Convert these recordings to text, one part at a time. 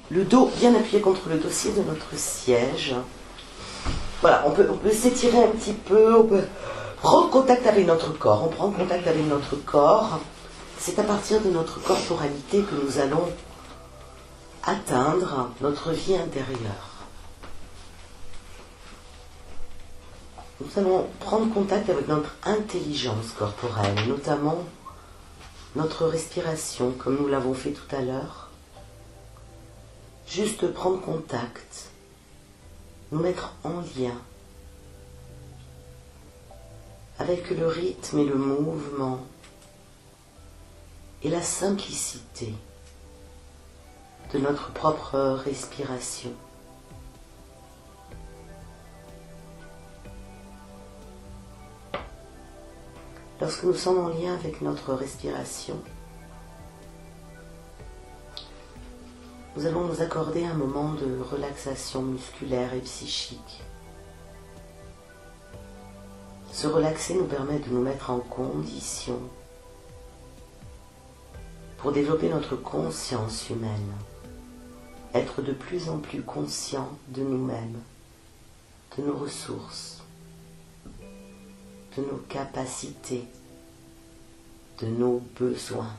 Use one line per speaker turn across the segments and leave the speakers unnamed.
le dos bien appuyé contre le dossier de notre siège. Voilà, on peut s'étirer un petit peu, on peut prendre contact avec notre corps. On prend contact avec notre corps. C'est à partir de notre corporalité que nous allons atteindre notre vie intérieure. Nous allons prendre contact avec notre intelligence corporelle, notamment notre respiration, comme nous l'avons fait tout à l'heure. Juste prendre contact, nous mettre en lien avec le rythme et le mouvement et la simplicité de notre propre respiration. Lorsque nous sommes en lien avec notre respiration, nous allons nous accorder un moment de relaxation musculaire et psychique. Se relaxer nous permet de nous mettre en condition pour développer notre conscience humaine, être de plus en plus conscient de nous-mêmes, de nos ressources, de nos capacités, de nos besoins.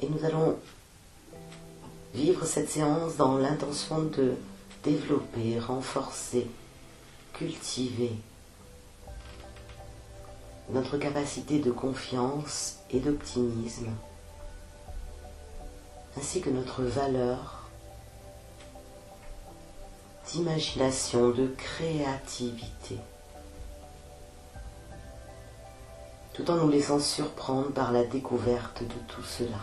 Et nous allons vivre cette séance dans l'intention de développer, renforcer, cultiver notre capacité de confiance et d'optimisme, ainsi que notre valeur d'imagination, de créativité, tout en nous laissant surprendre par la découverte de tout cela.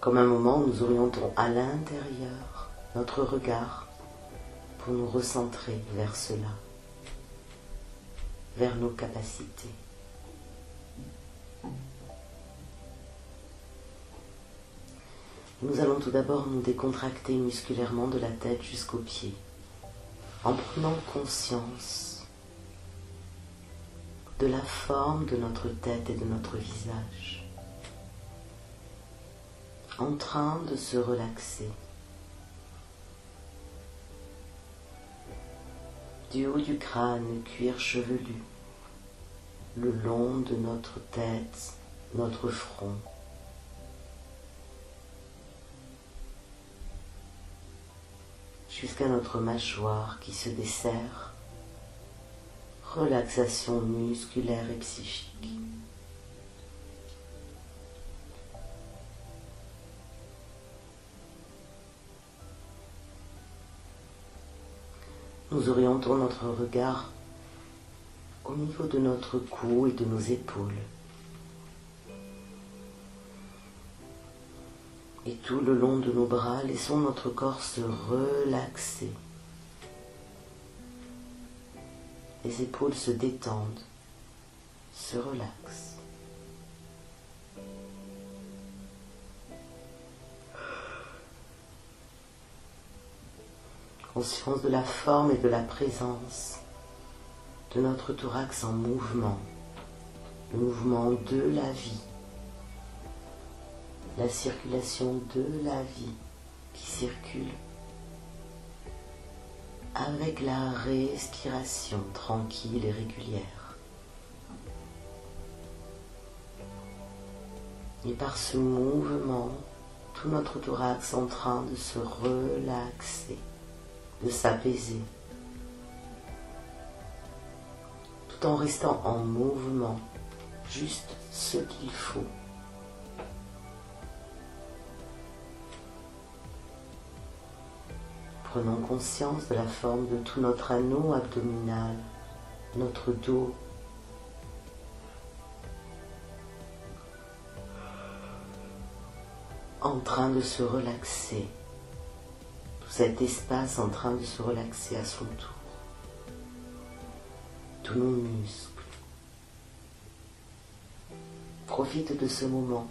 Comme un moment où nous orientons à l'intérieur notre regard pour nous recentrer vers cela, vers nos capacités. Nous allons tout d'abord nous décontracter musculairement de la tête jusqu'aux pieds, en prenant conscience de la forme de notre tête et de notre visage, en train de se relaxer. Du haut du crâne, cuir chevelu, le long de notre tête, notre front, jusqu'à notre mâchoire qui se desserre, relaxation musculaire et psychique. Nous orientons notre regard au niveau de notre cou et de nos épaules. Et tout le long de nos bras, laissons notre corps se relaxer. Les épaules se détendent, se relaxent. Conscience de la forme et de la présence de notre thorax en mouvement, le mouvement de la vie. La circulation de la vie qui circule avec la respiration tranquille et régulière. Et par ce mouvement, tout notre thorax en train de se relaxer, de s'apaiser, tout en restant en mouvement, juste ce qu'il faut. Prenons conscience de la forme de tout notre anneau abdominal, notre dos. En train de se relaxer. Tout cet espace en train de se relaxer à son tour. Tous nos muscles. Profite de ce moment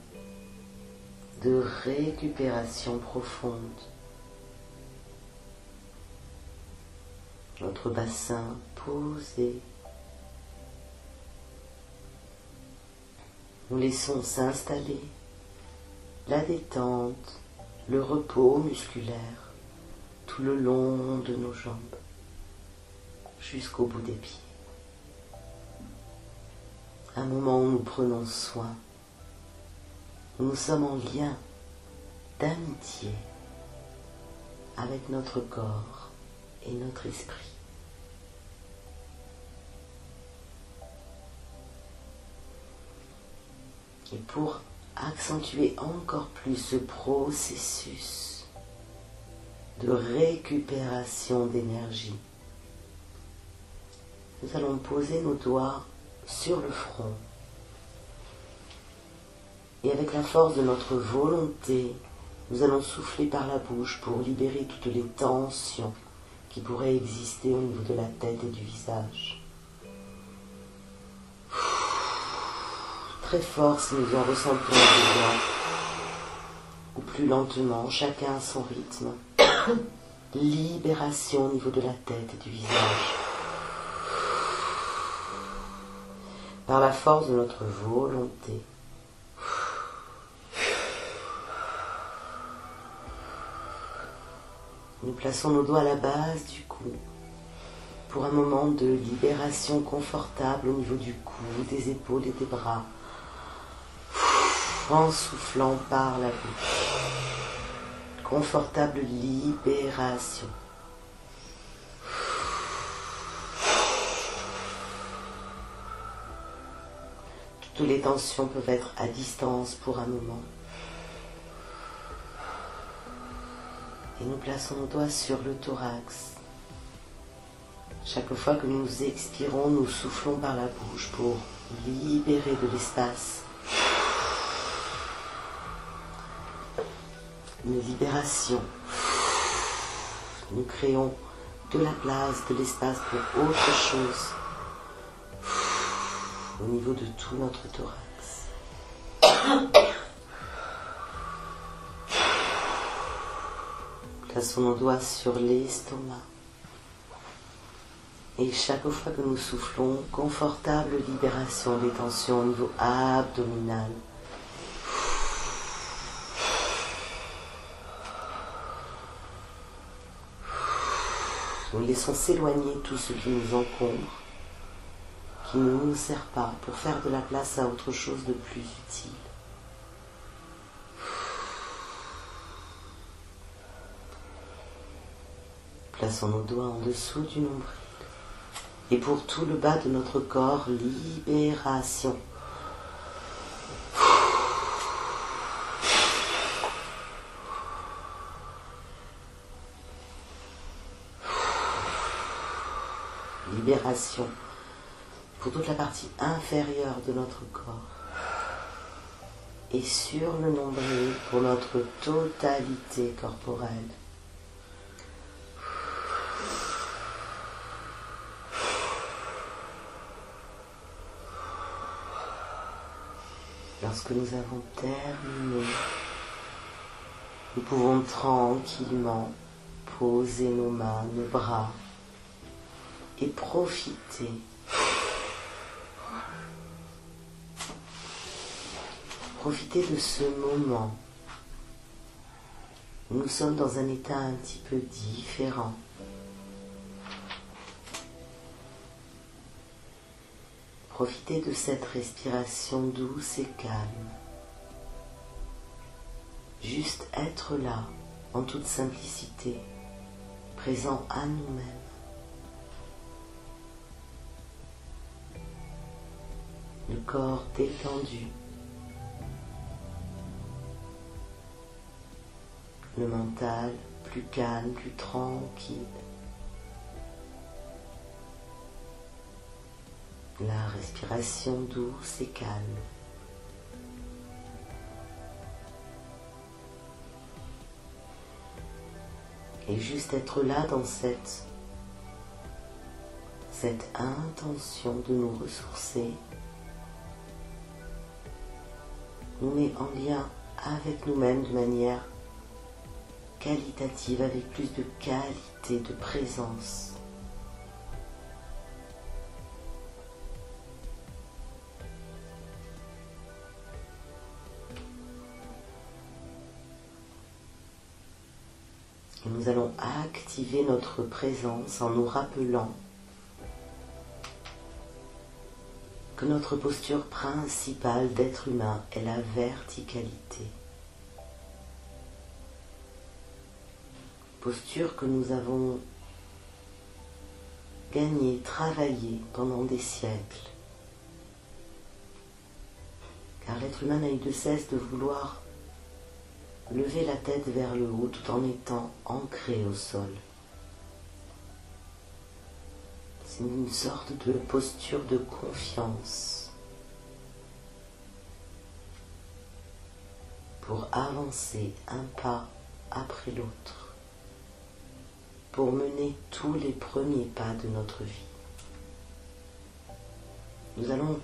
de récupération profonde. notre bassin posé. Nous laissons s'installer la détente, le repos musculaire tout le long de nos jambes, jusqu'au bout des pieds. Un moment où nous prenons soin, où nous sommes en lien d'amitié avec notre corps et notre esprit. Et pour accentuer encore plus ce processus de récupération d'énergie, nous allons poser nos doigts sur le front et avec la force de notre volonté, nous allons souffler par la bouche pour libérer toutes les tensions qui pourraient exister au niveau de la tête et du visage. Très fort si nous en ressentons besoin, ou plus lentement, chacun à son rythme. Libération au niveau de la tête et du visage. Par la force de notre volonté. Nous plaçons nos doigts à la base du cou pour un moment de libération confortable au niveau du cou, des épaules et des bras. En soufflant par la bouche. Confortable libération. Toutes les tensions peuvent être à distance pour un moment. Et nous plaçons nos doigts sur le thorax. Chaque fois que nous expirons, nous soufflons par la bouche pour libérer de l'espace. Une libération. Nous créons de la place, de l'espace pour autre chose au niveau de tout notre thorax. Plaçons nos doigts sur l'estomac. Et chaque fois que nous soufflons, confortable libération des tensions au niveau abdominal. Nous laissons s'éloigner tout ce qui nous encombre, qui ne nous sert pas, pour faire de la place à autre chose de plus utile. Plaçons nos doigts en dessous du nombril. Et pour tout le bas de notre corps, libération. Libération pour toute la partie inférieure de notre corps et sur le nombril pour notre totalité corporelle. Lorsque nous avons terminé, nous pouvons tranquillement poser nos mains, nos bras et profiter de ce moment où nous sommes dans un état un petit peu différent. Profitez de cette respiration douce et calme. Juste être là, en toute simplicité, présent à nous-mêmes. Le corps détendu. Le mental plus calme, plus tranquille. La respiration douce et calme. Et juste être là dans cette intention de nous ressourcer nous met en lien avec nous-mêmes de manière qualitative, avec plus de qualité, de présence Et nous allons activer notre présence en nous rappelant que notre posture principale d'être humain est la verticalité. Posture que nous avons gagnée, travaillée pendant des siècles. Car l'être humain n'a eu de cesse de vouloir lever la tête vers le haut tout en étant ancré au sol. C'est une sorte de posture de confiance pour avancer un pas après l'autre, pour mener tous les premiers pas de notre vie. Nous allons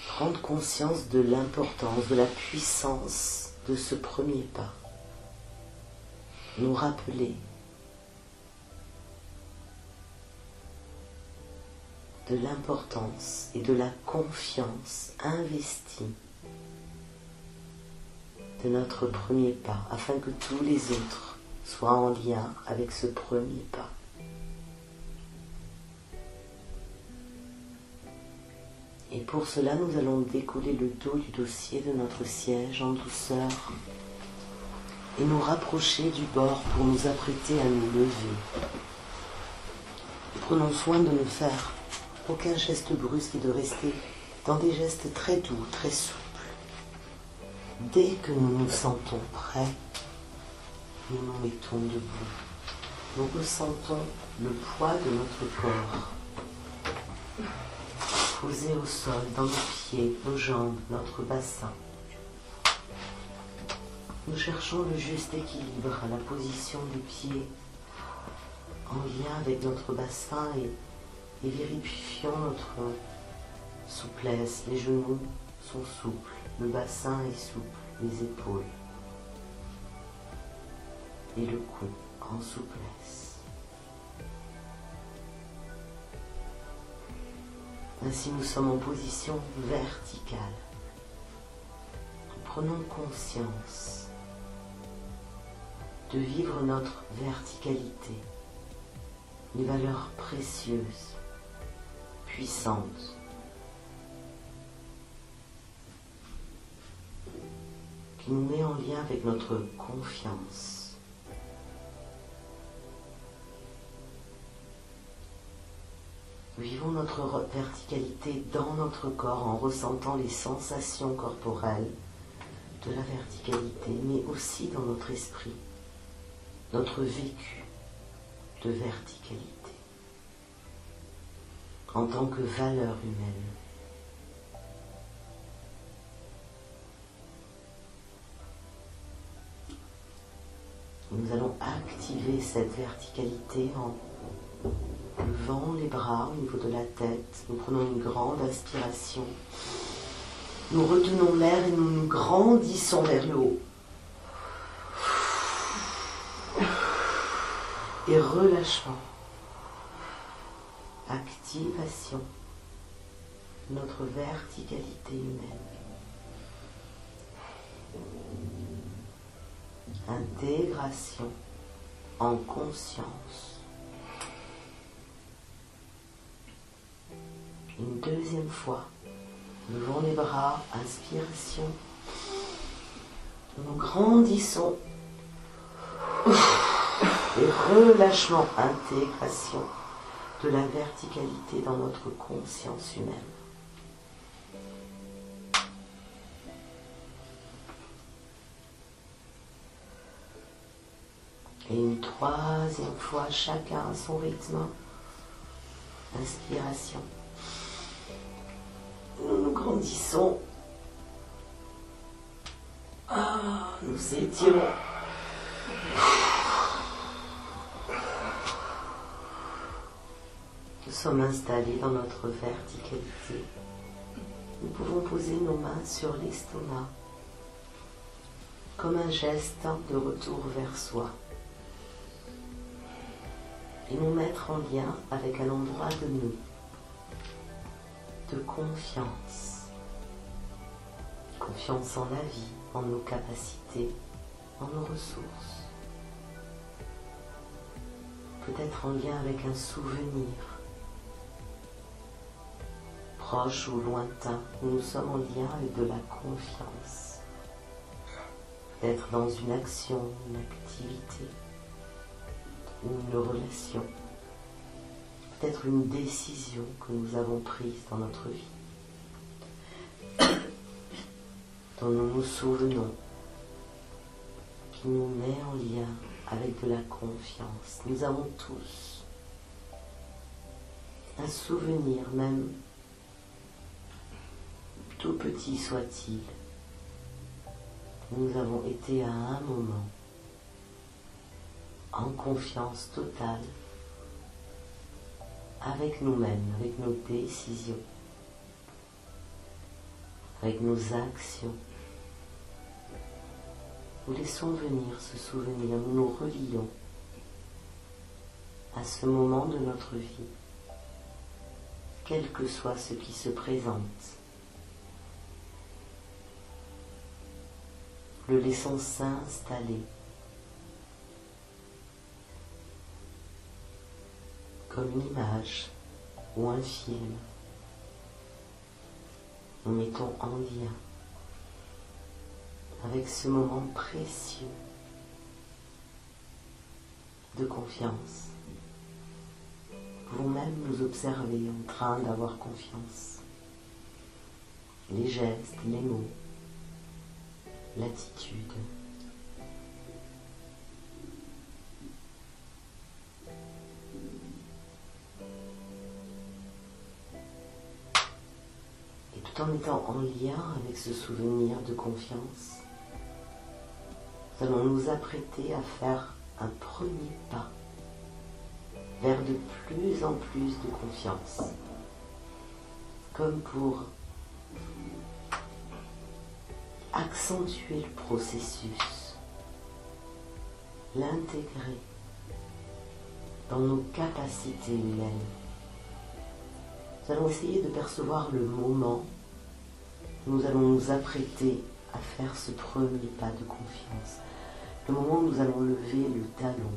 prendre conscience de l'importance, de la puissance de ce premier pas. Nous rappeler de l'importance et de la confiance investie de notre premier pas, afin que tous les autres soient en lien avec ce premier pas. Et pour cela, nous allons découler le dos du dossier de notre siège en douceur et nous rapprocher du bord pour nous apprêter à nous lever. Prenons soin de ne faire aucun geste brusque et de rester dans des gestes très doux, très souples. Dès que nous nous sentons prêts, nous nous mettons debout. Nous ressentons le poids de notre corps posé au sol, dans nos pieds, nos jambes, notre bassin. Nous cherchons le juste équilibre à la position des pieds en lien avec notre bassin et vérifions notre souplesse. Les genoux sont souples, le bassin est souple, les épaules et le cou en souplesse. Ainsi, nous sommes en position verticale. Prenons conscience de vivre notre verticalité, une valeur précieuse, puissante, qui nous met en lien avec notre confiance. Vivons notre verticalité dans notre corps en ressentant les sensations corporelles de la verticalité, mais aussi dans notre esprit, notre vécu de verticalité en tant que valeur humaine. Nous allons activer cette verticalité en levant les bras au niveau de la tête. Nous prenons une grande inspiration. Nous retenons l'air et nous nous grandissons vers le haut. Et relâchement. Activation de notre verticalité humaine. Intégration en conscience. Une deuxième fois, levons les bras, inspiration. Nous grandissons. Et relâchement, intégration de la verticalité dans notre conscience humaine. Et une troisième fois, chacun à son rythme. Inspiration. Nous nous grandissons. Nous étirons. Nous sommes installés dans notre verticalité. Nous pouvons poser nos mains sur l'estomac comme un geste de retour vers soi et nous mettre en lien avec un endroit de nous de confiance. Confiance en la vie, en nos capacités, en nos ressources. peut-être en lien avec un souvenir, proche ou lointain, où nous sommes en lien avec de la confiance, peut-être dans une action, une activité, ou une relation, peut-être une décision que nous avons prise dans notre vie, dont nous nous souvenons, qui nous met en lien avec de la confiance. Nous avons tous un souvenir, même tout petit soit-il, nous avons été à un moment en confiance totale avec nous-mêmes, avec nos décisions, avec nos actions. Nous laissons venir ce souvenir, nous nous relions à ce moment de notre vie, quel que soit ce qui se présente. Le laissons s'installer comme une image ou un film. Nous mettons en lien avec ce moment précieux de confiance. Nous pouvons même nous observer en train d'avoir confiance. Les gestes, les mots, l'attitude. Et tout en étant en lien avec ce souvenir de confiance, nous allons nous apprêter à faire un premier pas vers de plus en plus de confiance, comme pour accentuer le processus, l'intégrer dans nos capacités humaines. Nous allons essayer de percevoir le moment où nous allons nous apprêter à faire ce premier pas de confiance. Le moment où nous allons lever le talon,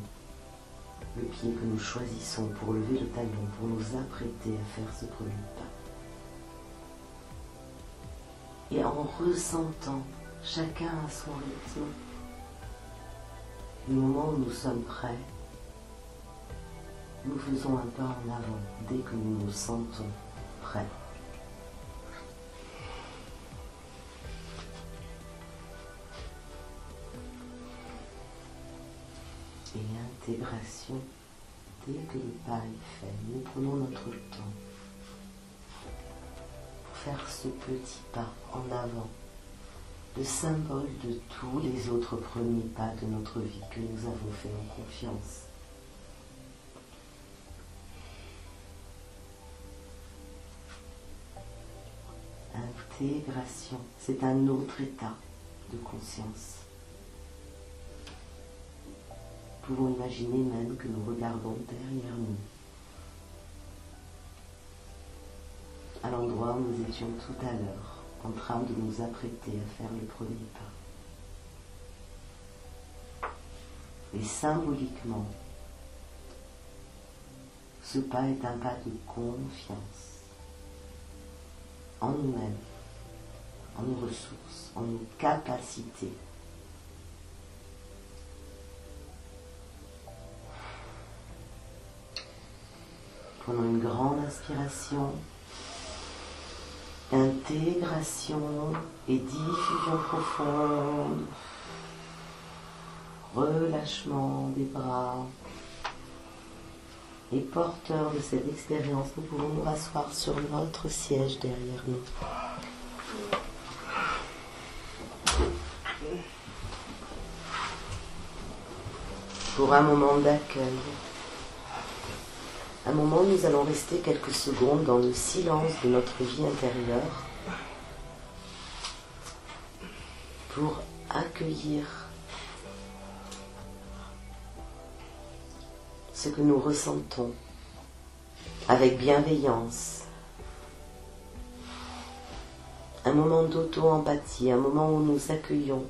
le pied que nous choisissons pour lever le talon, pour nous apprêter à faire ce premier pas. Et en ressentant chacun à son rythme, le moment où nous sommes prêts, nous faisons un pas en avant dès que nous nous sentons prêts. Et intégration, dès que le pas est fait, nous prenons notre temps pour faire ce petit pas en avant, le symbole de tous les autres premiers pas de notre vie que nous avons fait en confiance. Intégration, c'est un autre état de conscience. Nous pouvons imaginer même que nous regardons derrière nous, à l'endroit où nous étions tout à l'heure, en train de nous apprêter à faire le premier pas. Et symboliquement, ce pas est un pas de confiance en nous-mêmes, en nos ressources, en nos capacités. Prenons une grande inspiration, intégration et diffusion profonde, relâchement des bras. Et porteurs de cette expérience, nous pouvons nous rasseoir sur notre siège derrière nous. Pour un moment d'accueil, un moment où nous allons rester quelques secondes dans le silence de notre vie intérieure pour accueillir ce que nous ressentons avec bienveillance. Un moment d'auto-empathie, un moment où nous accueillons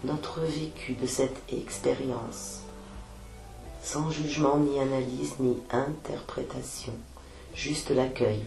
notre vécu de cette expérience sans jugement, ni analyse, ni interprétation, juste l'accueil.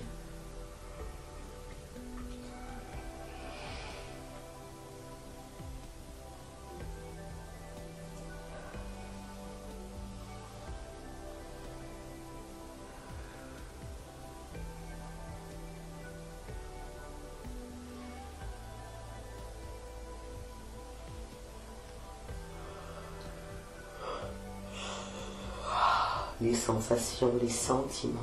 Les sensations, les sentiments.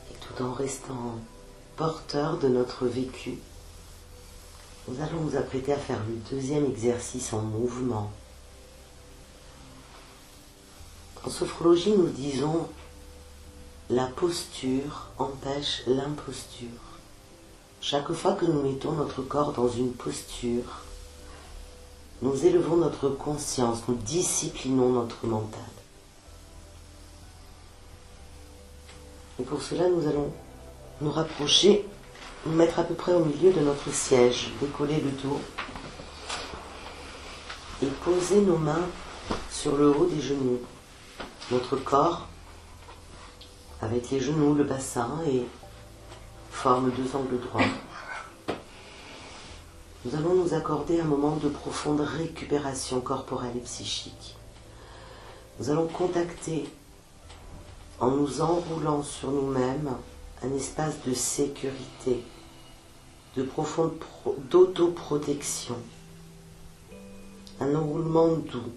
Et tout en restant porteur de notre vécu, nous allons nous apprêter à faire le deuxième exercice en mouvement. En sophrologie, nous disons: la posture empêche l'imposture. Chaque fois que nous mettons notre corps dans une posture, nous élevons notre conscience, nous disciplinons notre mental. Et pour cela, nous allons nous rapprocher, nous mettre à peu près au milieu de notre siège, décoller le dos et poser nos mains sur le haut des genoux. Notre corps avec les genoux, le bassin, et forme deux angles droits. Nous allons nous accorder un moment de profonde récupération corporelle et psychique. Nous allons contacter, en nous enroulant sur nous-mêmes, un espace de sécurité, de profonde d'autoprotection. Un enroulement doux.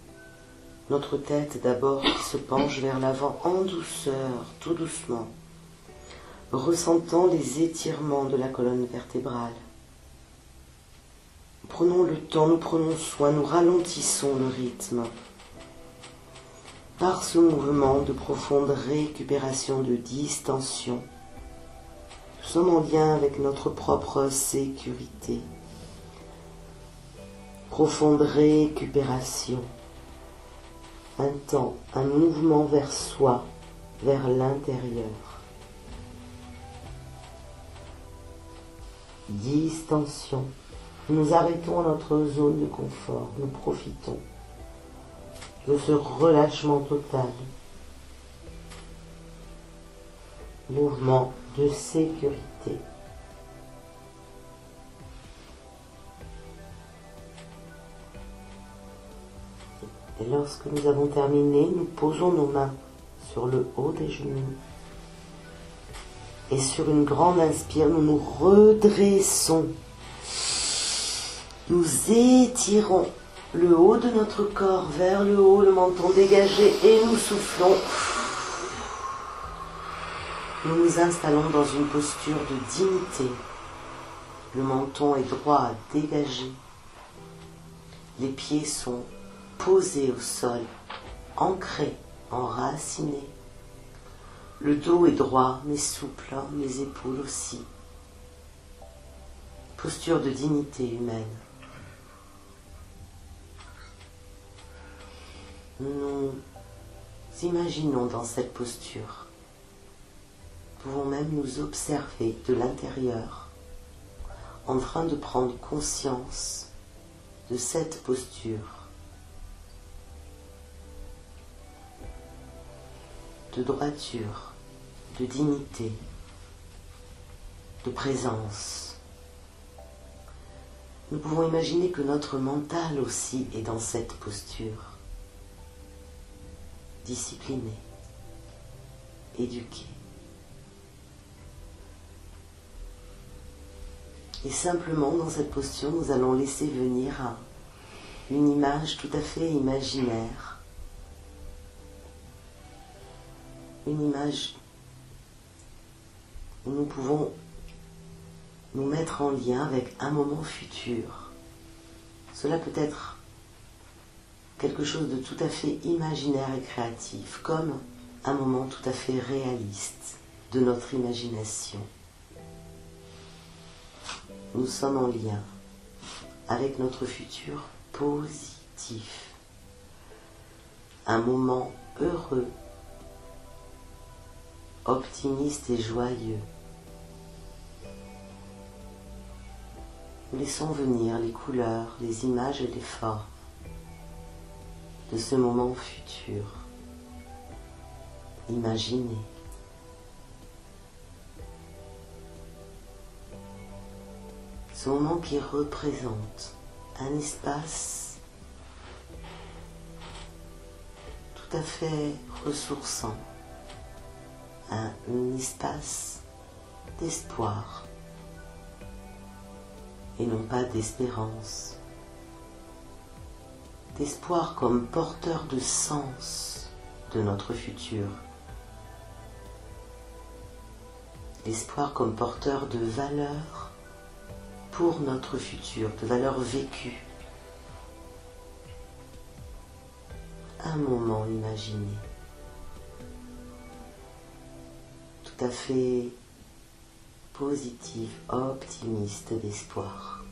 Notre tête d'abord qui se penche vers l'avant en douceur, tout doucement, ressentant les étirements de la colonne vertébrale. Nous prenons le temps, nous prenons soin, nous ralentissons le rythme. Par ce mouvement de profonde récupération, de distension, nous sommes en lien avec notre propre sécurité. Profonde récupération. Un temps, un mouvement vers soi, vers l'intérieur. Distension. Nous arrêtons notre zone de confort, nous profitons de ce relâchement total. Mouvement de sécurité. Et lorsque nous avons terminé, nous posons nos mains sur le haut des genoux. Et sur une grande inspire, nous nous redressons. Nous étirons le haut de notre corps vers le haut, le menton dégagé, et nous soufflons. Nous nous installons dans une posture de dignité. Le menton est droit, dégagé. Les pieds sont posés au sol, ancrés, enracinés. Le dos est droit, mais souple, les épaules aussi. Posture de dignité humaine. Nous imaginons dans cette posture. Nous pouvons même nous observer de l'intérieur, en train de prendre conscience de cette posture. De droiture, de dignité, de présence. Nous pouvons imaginer que notre mental aussi est dans cette posture. Discipliné, éduqué. Et simplement, dans cette posture, nous allons laisser venir une image tout à fait imaginaire. Une image où nous pouvons nous mettre en lien avec un moment futur. Cela peut être quelque chose de tout à fait imaginaire et créatif, comme un moment tout à fait réaliste de notre imagination. Nous sommes en lien avec notre futur positif. Un moment heureux optimiste et joyeux. Nous laissons venir les couleurs, les images et les formes de ce moment futur. Imaginez. Ce moment qui représente un espace tout à fait ressourçant, un espace d'espoir et non pas d'espérance. D'espoir comme porteur de sens de notre futur. L'espoir comme porteur de valeur pour notre futur, de valeur vécue. Un moment imaginé, tout à fait positif, optimiste d'espoir.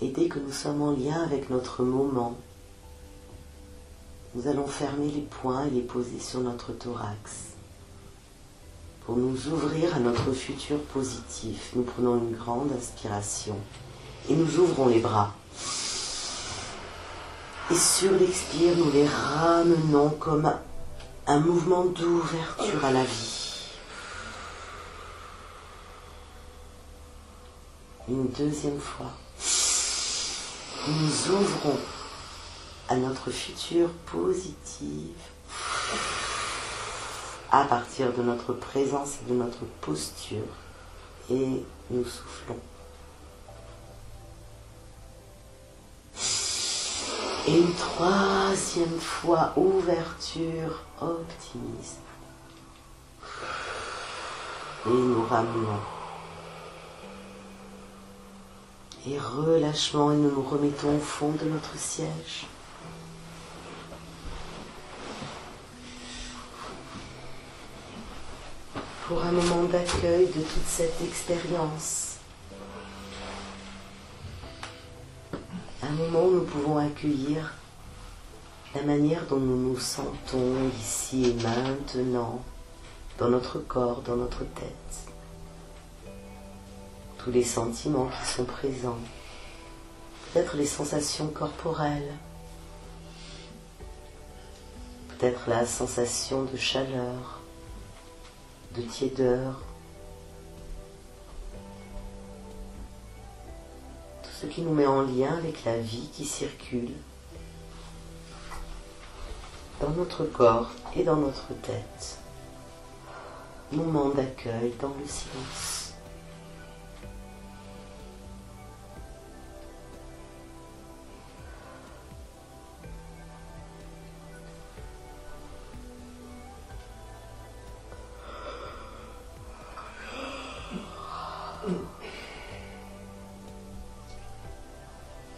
Et dès que nous sommes en lien avec notre moment, nous allons fermer les poings et les poser sur notre thorax. Pour nous ouvrir à notre futur positif, nous prenons une grande inspiration et nous ouvrons les bras. Et sur l'expire, nous les ramenons comme un mouvement d'ouverture à la vie. Une deuxième fois. Nous ouvrons à notre futur positif à partir de notre présence et de notre posture et nous soufflons. Et une troisième fois, ouverture, optimisme. Et nous ramenons. Et relâchement, et nous nous remettons au fond de notre siège. Pour un moment d'accueil de toute cette expérience. Un moment où nous pouvons accueillir la manière dont nous nous sentons ici et maintenant, dans notre corps, dans notre tête. Tous les sentiments qui sont présents, peut-être les sensations corporelles, peut-être la sensation de chaleur, de tiédeur, tout ce qui nous met en lien avec la vie qui circule dans notre corps et dans notre tête. Moment d'accueil dans le silence.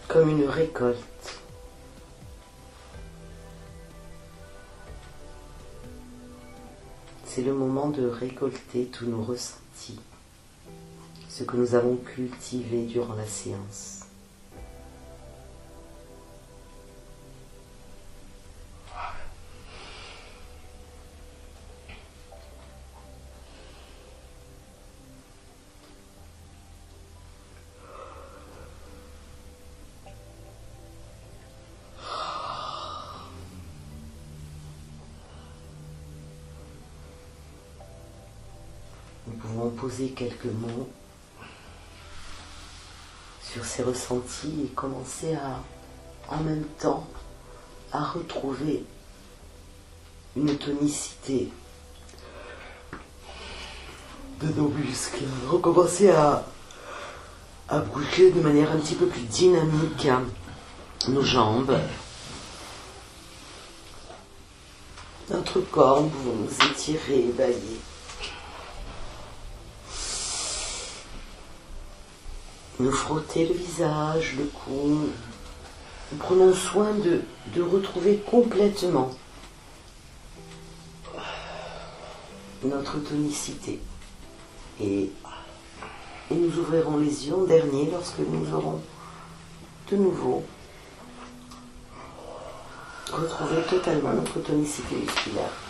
Comme une récolte. C'est le moment de récolter tous nos ressentis, ce que nous avons cultivé durant la séance. Nous pouvons poser quelques mots sur ces ressentis et commencer en même temps, à retrouver une tonicité de nos muscles. Recommencer à bouger de manière un petit peu plus dynamique nos jambes, notre corps. Nous pouvons nous étirer, bailler. Nous frotter le visage, le cou. Nous prenons soin de retrouver complètement notre tonicité. Et Et nous ouvrirons les yeux en dernier lorsque nous aurons de nouveau retrouvé totalement notre tonicité musculaire.